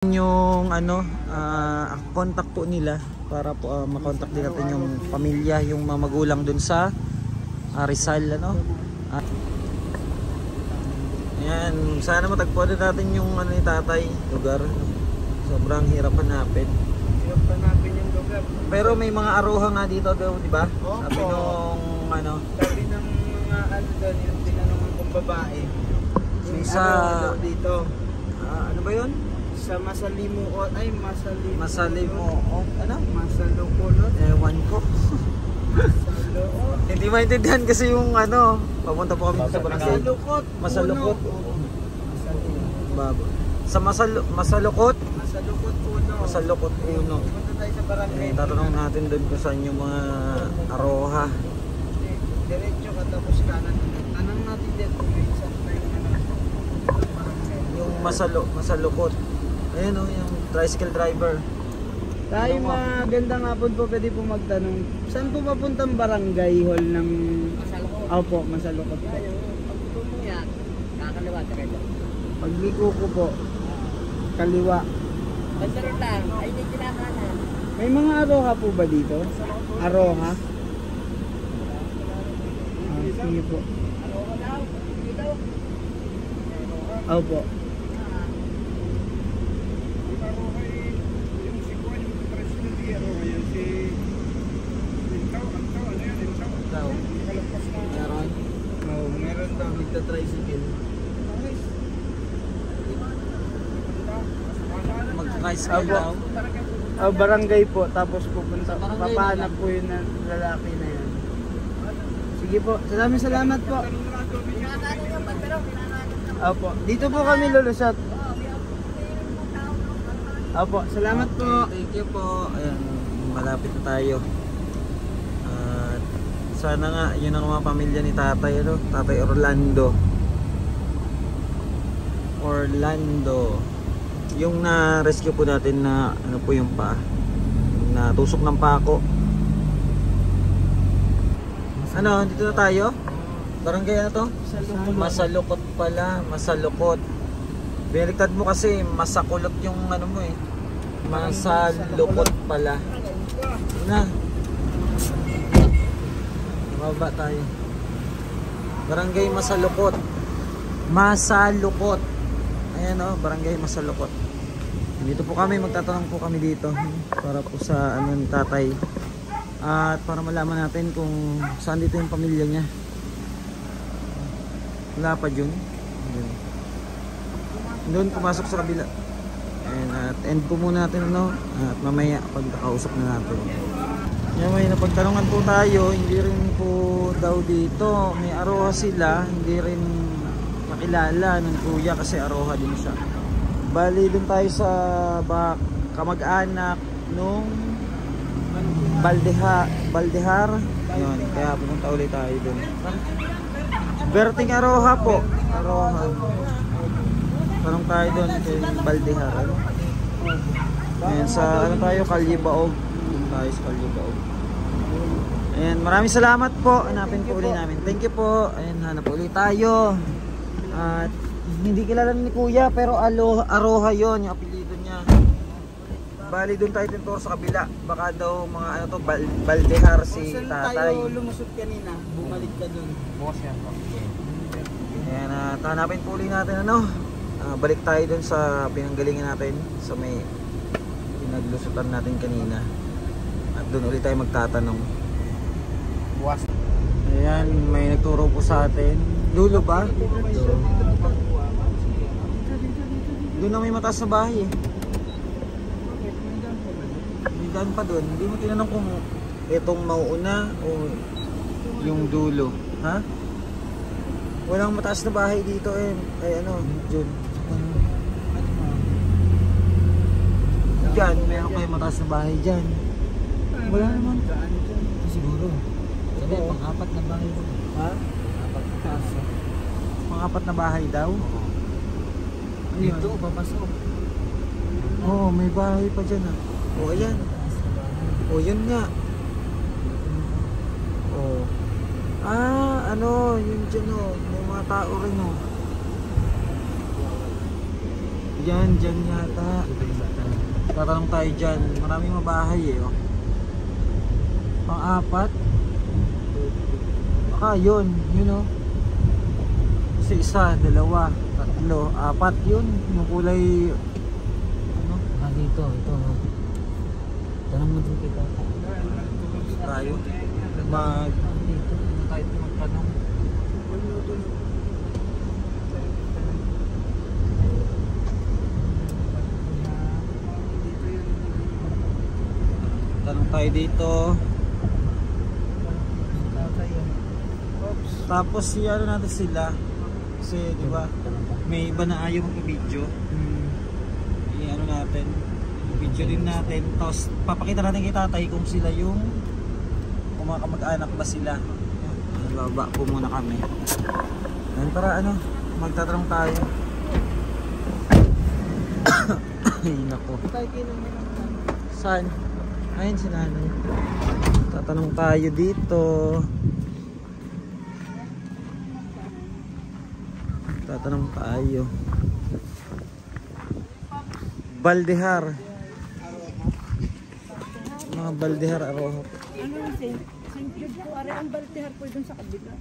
Yung ano, contact po nila para po makontak din natin yung pamilya, yung mga magulang dun sa Rizal, ano. Ayan, sana matagpuan din natin yung ano ni tatay, lugar. Sobrang hirap hanapin. Hirap hanapin yung lugar. Pero may mga aruha nga dito daw, di ba? Opo. Sabi nung ano, sabi ng mga ano doon, yung tinanungan kong babae. Yung sa ano dito. ano ba yun? Sa Masalimuot, ay Masalimuot. Masalimuot, ano? Masalukulot. Ewan ko. Masaluot. Hindi maintindihan kasi yung ano, papunta po kami sa barangay. Masalukot. Masalukot. Baba. Sa Masalukot. Masalukot uno. Masalukot uno. Punta tayo sa barangay. Tatanong natin doon kung saan yung mga aroha. Diretso ka tapos kanan. Tanong natin dito kung may isang na yung ano. Yung Masalukot. Ayun o, yung tricycle driver. Tayo magandang hapon po, pwede po magtanong. Saan po papuntang barangay hall ng Masalukot? Opo, Masalukot po. Pagliko mo yan, kakaliwa ka rin. Pagliko ko po, kaliwa. Pansaron lang, ay hindi kinakanan. May mga aroha po ba dito? Aroha? Sige po. Aroha daw, dito. Opo. Meron daw nagta-tricycle. Mag-tricycle daw. Barangay po, tapos pupunta. Papahanap po yun ng lalaki na yan. Sige po, salamat po. Opo, dito po kami lulusot. Opo, salamat po. Thank you po. Ayan, malapit na tayo. Sana nga, yun ang mga pamilya ni tatay, ano? Tatay Orlando. Yung na-rescue po natin na, ano po yung paa? Na tusok ng pako. Ano, dito na tayo? Barangay ano to? Masalukot pala, Masalukot. Biniligtad mo kasi, masakulot yung ano mo eh. Masalukot pala. Na. Baba tayo. Barangay Masalukot. Masalukot. Ayan o, Barangay Masalukot. Dito po kami, magtatanong po kami dito para po sa ano ni tatay. At para malaman natin kung saan dito yung pamilya niya. Wala pa dyan. Doon pumasok sa kabila. Ayan, at end po muna natin ano. At mamaya pagkakausap na natin. Yan, may napagtanungan po tayo, hindi rin po daw dito, may aroha sila, hindi rin makilala ng kuya kasi aroha din siya. Bali dun tayo sa kamag-anak nung Baldehar. Yun, kaya pumunta ulit tayo dun. Berting aroha po, aroha. Tanong tayo dun kay Baldehar. Ano? Ayan, sa ano tayo, Kalyebaog. Tayo sa Kalyebaog. Ayan, maraming salamat po. Hanapin po ulit namin. Thank you po. Ayan, hanap ulit tayo. At hindi kilala ni kuya pero aroha yon yung apelyido niya. Bali doon tayo tinuturo sa kabila. Baka daw mga ano to, Baldehar si tatay. Tayo lumusot kanina, bumalik ka doon. Bukas yan po. Ayan, at hanapin po ulit natin ano. Balik tayo doon sa pinanggalingan natin sa may pinaglusutan natin kanina. At doon ulit tayo magtatanong. Bukas. Ayan, may nagturo po sa atin. Dulo ba? Doon na may mataas na bahay eh. May daan pa doon. Hindi mo tinanong kung itong mauuna o yung dulo. Ha? Walang mataas na bahay dito eh. Ay ano, Jun. Diyan, meron kayo mataas na bahay dyan. Wala naman. Siguro. Sabi, pang-apat na bahay daw. Ha? Pang-apat na bahay daw? Dito, papasok. Oo, may bahay pa dyan ah. O, ayan. O, yun nga. O. Ano, yun dyan o. May mga tao rin o. Yan, dyan yata. Tatanong tayo dyan. Maraming mabahay eh. Oh. Pang-apat. Baka yun. Yun oh. Kasi isa, dalawa, tatlo, apat yun. Yung kulay... Ano? Dito, ito. Tanong mo din kita. Tayo. Tayo magtanong. Tanong tayo dito. Tapos ano natin sila. Kasi di ba may iba na ayaw magpa-video. I-ano natin. Video din natin. Tapos papakita natin kay tatay kung sila yung kung mga kamag-anak ba sila. Baba po muna kami. Ayan, para ano, magtatanong tayo. Ay nako. Saan? Ayun si nanay. Tatanong tayo dito. Tatanong tayo. Baldehar. Mga Baldehar Aroha. Ano kasi, Saint-Jude po, ari ang Baldehar po dun sa kabila.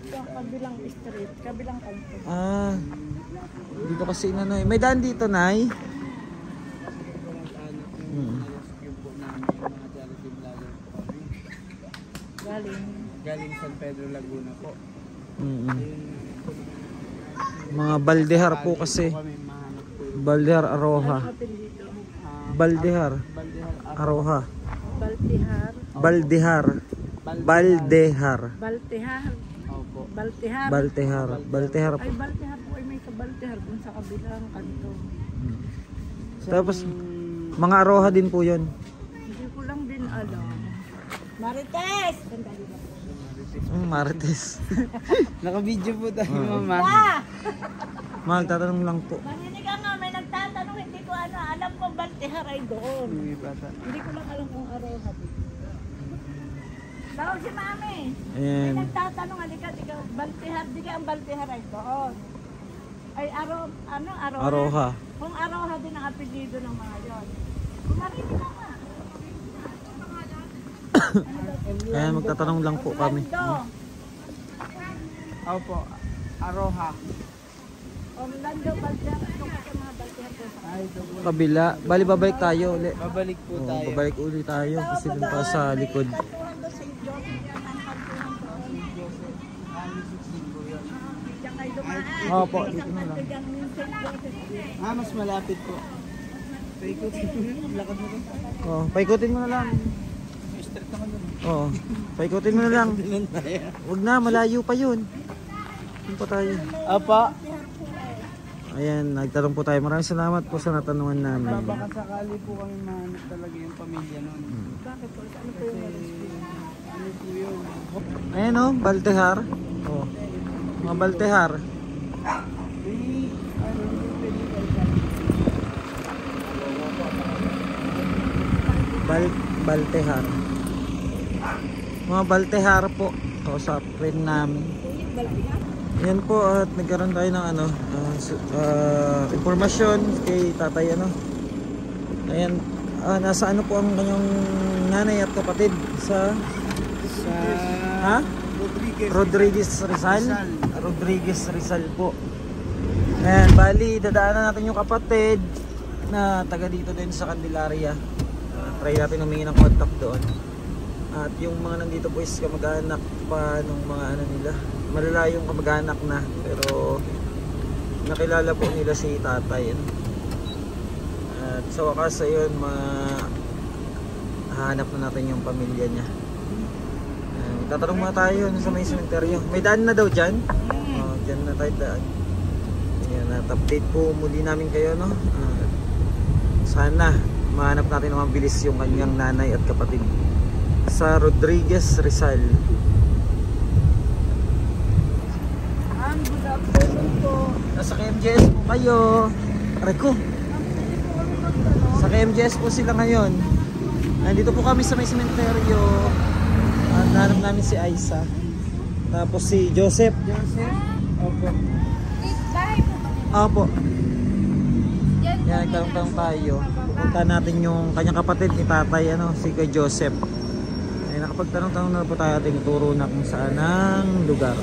Sa kabilang street, kabilang kanto. Ah. Dito kasi ano eh. May daan dito, Nay. Galing San Pedro Laguna po. Mga Baldehar po kasi. Baldehar Aroha. Baldehar Aroha. Baltihar. Baldehar. Baldehar. Baltihar. Opo. Baltihar. Baltehar. Baltehar po. Ay, Baltihar po ay may kabaltihar dun sa kabilang kanto. Tapos mga Aroha din po 'yon. Hindi ko lang din alam. Marites! Marites. Naka-video po tayo, mama. Magtatanong lang po. Marinig ka nga, may nagtatanong, hindi ko ano, alam ko Baltihar ay doon. Hindi ko lang alam kung Aroha dito. Tawag si Mami. May Ayan. nagtatanong, halika, di ka Baltihar, di ka ang Baltihar ay doon. Ay Aroha? Aroha. Kung Aroha din ang apelyido ng mga yon. Kung marinig ka nga. Ayan, magtatanong lang po kami. Opo. Aroha. Orlando, Baltihar, ito kasi mga Baltihar ko sa Kabila. Bali, babalik tayo ulit. Babalik po Oo, tayo. babalik ulit tayo kasi dun pa sa likod. Katuhan doon St. Joseph yan, ang katuhan doon. Diyan kayo dumaan. Opo, Isang dito na lang. kanto dyan yung St. Joseph. Mas malapit po. Paikutin mo yun. Lakad mo rin. Oh, paikutin mo na lang. Straight naman yun. Oo, paikutin mo na lang. Huwag na, malayo pa yun. Doon pa tayo. Apa. Ayan, nagtanong po tayo. Maraming salamat po sa natanungan namin. Baka sakali po kami mahanap talaga yung pamilya nun. Bakit po? Ano po yung Ano po yun? Ayan o, Baltehar. Oh, mga Baltehar. Baltehar. Mga Baltehar po. Kausapin namin. Yan po at nagkaroon tayo ng ano impormasyon kay tatay ano. Ayan, nasa ano po ang kanyang nanay at kapatid sa ha? Rodriguez Rizal. Rodriguez Rizal po. Ayan, bali dadaanan natin yung kapatid na taga dito din sa Candelaria. Try natin humingi ng contact doon. At yung mga nandito po is kamag-anak pa nung mga ano nila. Malalayong kamag-anak na pero nakilala po nila si tatay. At sa wakas ayun mahanap na natin yung pamilya niya. Tatanong muna tayo sa may sementeryo. May daan na daw dyan? Dyan na tayo daan. Ayan, at update po muli namin kayo no. Sana mahanap natin ng mabilis yung kanyang nanay at kapatid sa Rodriguez Rizal. good afternoon po. Nasa KMJS po kayo. Reko. Sa KMJS po sila ngayon. Nandito po kami sa may sementeryo. At nahanap namin si Aiza. Tapos si Joseph. Joseph? Opo. Opo. Kaya nagtanong tayo. Pupunta natin yung kanyang kapatid ni tatay, si Kuya Joseph. Ay, nakapagtanong-tanong na po tayo ating turo na kung saan ang lugar.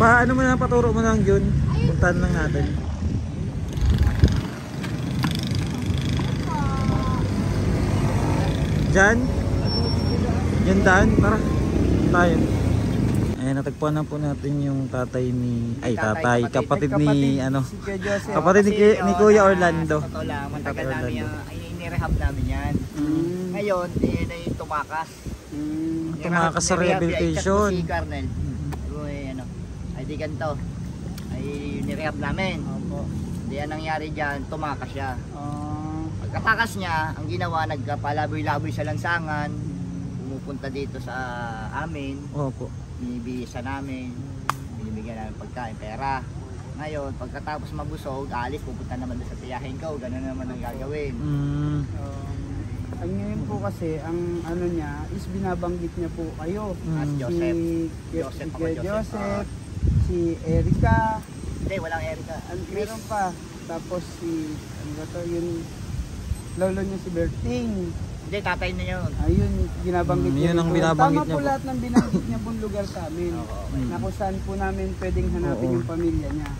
Paano mo na paturo mo lang yun? Puntahan lang natin. Diyan? Yan daan, tara. Tayo. Ayan, natagpuan na po natin yung tatay ni... Ay, tatay. Kapatid ni... Si Kuya Joseph. Kapatid ni Kuya Orlando. Sa totoo lang, matagal Orlando. namin inirehab namin yan. Ngayon, na yung tumakas. Tumakas sa rehabilitation. Si Carnel. Ay di ganito. Ay nirehab namin. Opo. Hindi yan nangyari dyan, tumakas siya. Pagkatakas niya, ang ginawa, nagpalaboy-laboy sa lansangan. Pumupunta dito sa amin. Opo. Binibisa namin. Binibigyan namin pagkain, pera. Ngayon, pagkatapos mabusog, alis, pupunta naman doon sa tiyahin ko. Ganun naman ang gagawin. Ang ngayon po kasi, ang ano niya, is binabanggit niya po kayo. As Joseph. Si Kuya Joseph, si Erica. Hindi, walang Erica. Meron pa. Tapos si, ano ba to, yung lolo niya si Berting. Hindi, tatay na yun. Ayun, binabanggit niya. Yun ang po. binabanggit Tama niya po po. lahat ng binanggit niya pong lugar sa amin. Na kung saan po namin pwedeng hanapin Oo. yung pamilya niya.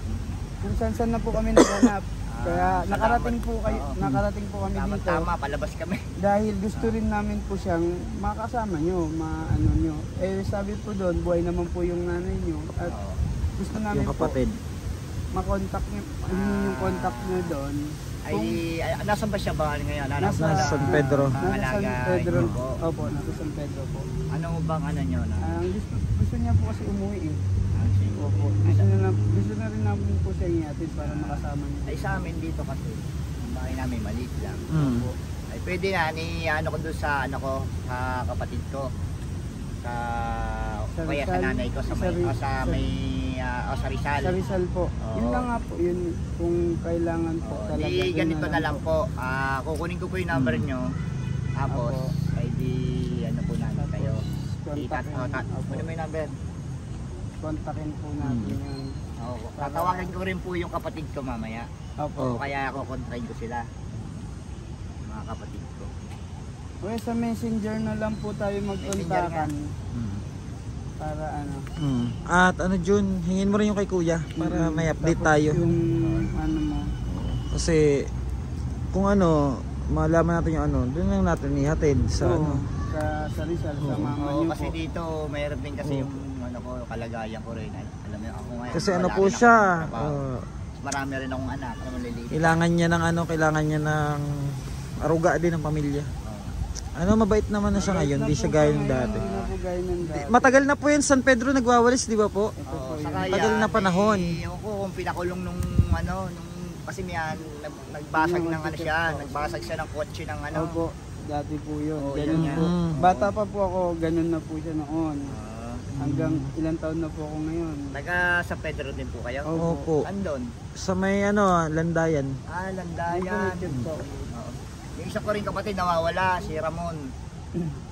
Kung saan na po kami naghanap. Kaya nakarating po kayo, nakarating po kami dito. Tama, palabas kami. Dahil gusto rin namin po siyang makasama nyo, maano nyo. Eh sabi po doon, buhay naman po yung nanay nyo. At gusto namin Yung kapatid. po makontak nyo, yung contact nyo doon. Ay, nasan ba siya ba ngayon? Nasa San Pedro. Nasa San Pedro. Yun po. Opo, nasa San Pedro po. Ano bang ano nyo na? Gusto niya po kasi umuwi eh. Opo. Gusto na rin namin po siya ihatid para makasama niya. Ay sa amin dito kasi, ang bahay namin maliit lang. Mm. Ay pwede na, ano ko doon sa ano ko, sa kapatid ko. Sa kaya sa Rizal. nanay ko sa sa Rizal. Sa Rizal po. Oo. Yun lang nga po, yun kung kailangan po talaga. Di doon ganito na lang po. Kukunin ko po yung number nyo. Tapos, Opo. ay di ano po namin kayo. Kontakin. Opo. Ano mo yung number? Kontakin po natin yun. Oo. Tatawagan ko rin po yung kapatid ko mamaya. Opo. O kaya ako kontrahin ko sila. Mga kapatid ko. Okay, sa messenger na lang po tayo magkontakan. Para ano. At Jun, hingin mo rin yung kay Kuya para may update Tapos tayo. Yung ano mo. Kasi kung malaman natin yung doon lang natin ihatid sa Oo, sa Rizal, sa mama Oo, niyo kasi po. dito mayroon din kasi yung ano ko, kalagayan ko rin. Alam mo ako ngayon. Kasi wala po rin siya. akong trabaho. Marami rin akong anak na maliliit. Kailangan niya ng kailangan niya ng aruga din ng pamilya. Mabait naman na siya ngayon, hindi siya gaya ng dati. Hindi na po gaya ng dati. Matagal na po yan San Pedro nagwawalis, di ba po? Ito po yun. Tagal na panahon. Ewan ko kung pinakulong nung kasi may nagbasag ng ano siya, nagbasag siya ng kotse ng ano. Opo, dati po yun. Oo, Ganun yan po. yan. Bata pa po ako, ganun na po siya noon. Ah, Hanggang ilang taon na po ako ngayon. taga San Pedro din po kayo? Opo. Andon? Sa may Landayan. Landayan. Yung po. Oo. Yung isa ko rin kapatid nawawala, si Ramon.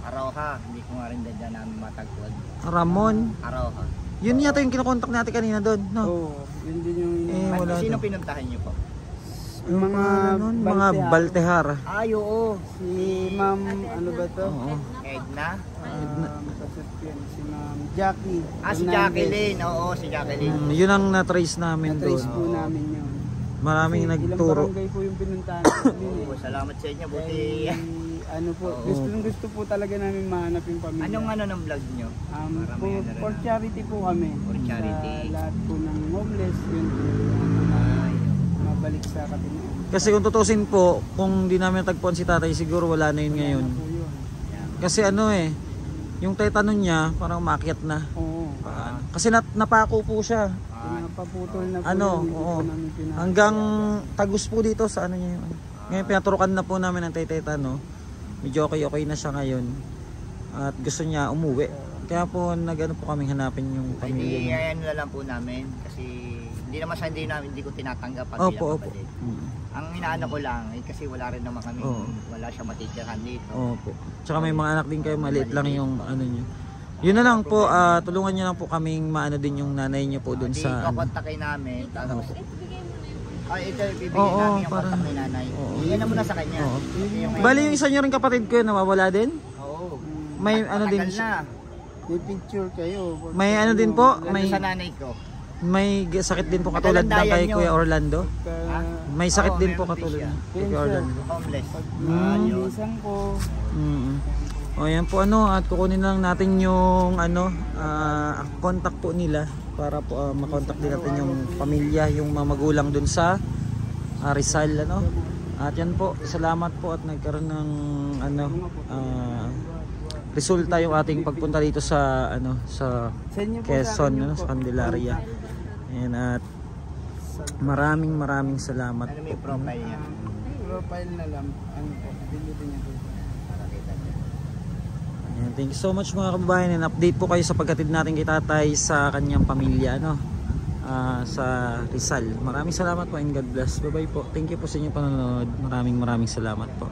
Aroha, hindi ko nga rin dadya namin matagpuan. Ramon. Aroha. Yun yata yung kinokontak natin kanina doon, no? Oo, yun din yung Wala Sino daw. pinuntahan niyo po? yung mga mga Baltehar. Ay, oo. Si Ma'am, ano ba to? Oo. Edna? Si Ma'am Jackie. Si Hernandez. Jacqueline. Oo, si Jacqueline. Yun ang na-trace namin Na-trace doon. po namin yun. Maraming Kasi nagturo. Ilang barangay po yung pinuntahan namin Oo, eh. salamat sa inyo. Buti. Ano po, Oo. gusto po talaga namin mahanap yung pamilya. Anong ng vlog nyo? Marami ano rin For na. charity po kami. For charity. Sa lahat po ng homeless, yun po. Ay, Mabalik sa katinoon. Kasi kung tutusin po, kung di namin natagpuan si tatay, siguro wala na yun ngayon. Ano po yun? Kasi yung tetanon niya, parang umakyat na. Oo. Kasi napako po siya. Napaputol na po Ano, yun. Hindi oo. po namin pinapagawa. Hanggang tagus po dito sa niya yun. Ngayon pinaturukan na po namin ng tetano. Medyo okay na siya ngayon. At gusto niya umuwi. Kaya po nagano po kaming hanapin yung pamilya hindi niya. ayan na lang po namin. Kasi hindi naman siya hindi ko tinatanggap pag Opo. bilang kapatid. Mm. Ang inaano ko lang, kasi wala rin naman kami, Oo. wala siya matitirahan dito. Opo. Tsaka may mga anak din kayo, maliit lang yung ano niyo. Yun na lang po, tulungan niyo lang po kaming maano din yung nanay niyo po dun Di sa ano. kokontakin namin. Tapos, ay, ito ibibigay Oo, namin yung para- kontak ni nanay. Oo. Bigyan na muna sa kanya. Oo. Yung Bali yung isa niyo rin kapatid ko yun, nawawala din? Oo. May ano din Matagal na. May picture kayo. May ano din po, Nandun may sa nanay ko. may sakit din po katulad ng kay Nagalandayan Kuya yun. Orlando. Ha? May sakit Oo, din po meron din katulad siya. ng kay Kuya Orlando. Homeless. Yun. Isang ko. Mm. O yan po ano, at kukunin lang natin yung ano, contact po nila para po makontak din natin yung pamilya, yung mga magulang dun sa Rizal ano. At yan po, salamat po at nagkaroon ng ano resulta yung ating pagpunta dito sa ano sa Sa inyo po Quezon sa akin ano, yun sa po. Candelaria. And at maraming salamat Ano po. may profile niya? Profile na lang. Ano po? Pindutin niyo po. Ayan, thank you so much mga kababayan, and update po kayo sa pagkatid natin kay tatay sa kanyang pamilya ano, sa Rizal. Maraming salamat po and God bless. Bye bye po. Thank you po sa inyong panonood. Maraming salamat po.